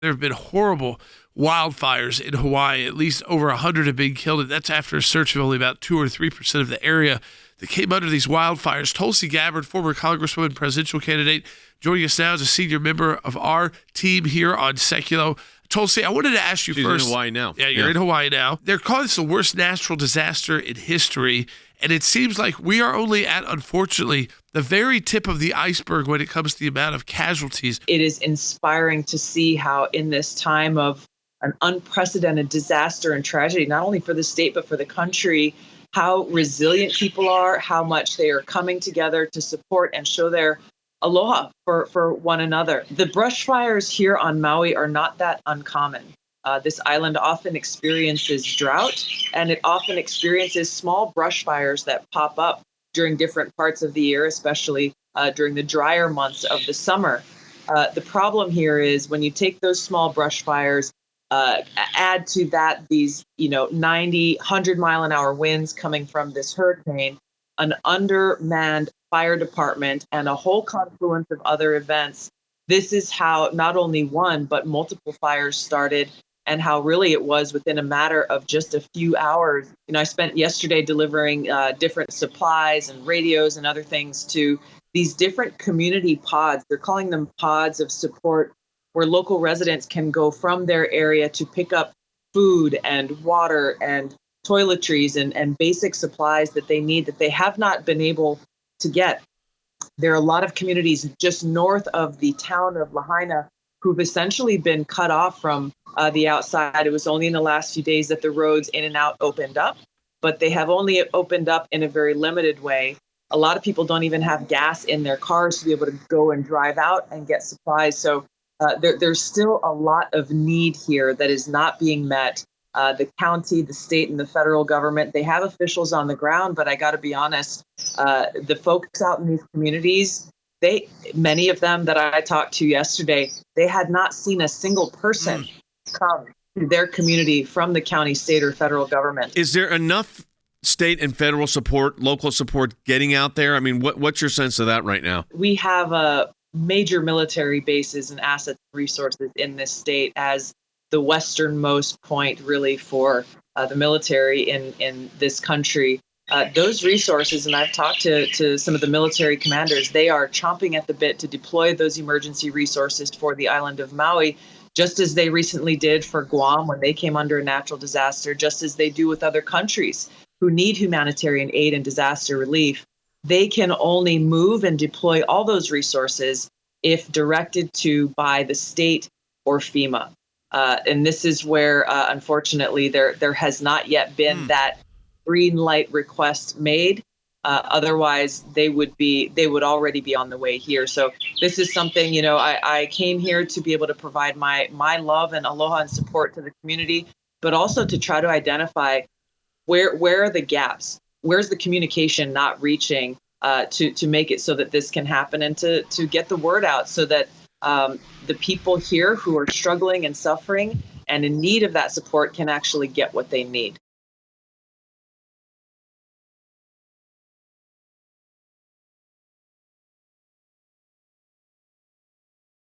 There have been horrible wildfires in Hawaii. At least over 100 have been killed, and that's after a search of only about 2 or 3% of the area that came under these wildfires. Tulsi Gabbard, former Congresswoman, presidential candidate, joining us now as a senior member of our team here on Sekulow. Tulsi, I wanted to ask you She's first. in Hawaii now. Yeah, you're in Hawaii now. They're calling this the worst natural disaster in history, and it seems like we are only at, unfortunately, the very tip of the iceberg when it comes to the amount of casualties. It is inspiring to see how in this time of an unprecedented disaster and tragedy, not only for the state, but for the country, how resilient people are, how much they are coming together to support and show their aloha for one another. The brush fires here on Maui are not that uncommon. This island often experiences drought, and it often experiences small brush fires that pop up during different parts of the year, especially during the drier months of the summer. The problem here is when you take those small brush fires, add to that these 90, 100 mile an hour winds coming from this hurricane, an undermanned fire department, and a whole confluence of other events. This is how not only one, but multiple fires started, and how really it was within a matter of just a few hours. I spent yesterday delivering different supplies and radios and other things to these different community pods. They're calling them pods of support, where local residents can go from their area to pick up food and water and toiletries and basic supplies that they need that they have not been able to get. There are a lot of communities just north of the town of Lahaina who've essentially been cut off from the outside. It was only in the last few days that the roads in and out opened up, but they have only opened up in a very limited way. A lot of people don't even have gas in their cars to be able to go and drive out and get supplies. So there's still a lot of need here that is not being met. The county, the state, and the federal government, they have officials on the ground, but I got to be honest, the folks out in these communities, many of them that I talked to yesterday, they had not seen a single person come to their community from the county, state, or federal government. Is there enough state and federal support, local support getting out there? I mean, what's your sense of that right now? We have major military bases and assets and resources in this state as the westernmost point really for the military in this country. Those resources, and I've talked to some of the military commanders, they are chomping at the bit to deploy those emergency resources for the island of Maui, just as they recently did for Guam when they came under a natural disaster, just as they do with other countries who need humanitarian aid and disaster relief. They can only move and deploy all those resources if directed to by the state or FEMA. And this is where, unfortunately, there has not yet been that green light request made. Otherwise, they would already be on the way here. So this is something, I came here to be able to provide my love and aloha and support to the community, but also to try to identify where are the gaps, where's the communication not reaching to make it so that this can happen, and to get the word out so that the people here who are struggling and suffering and in need of that support can actually get what they need.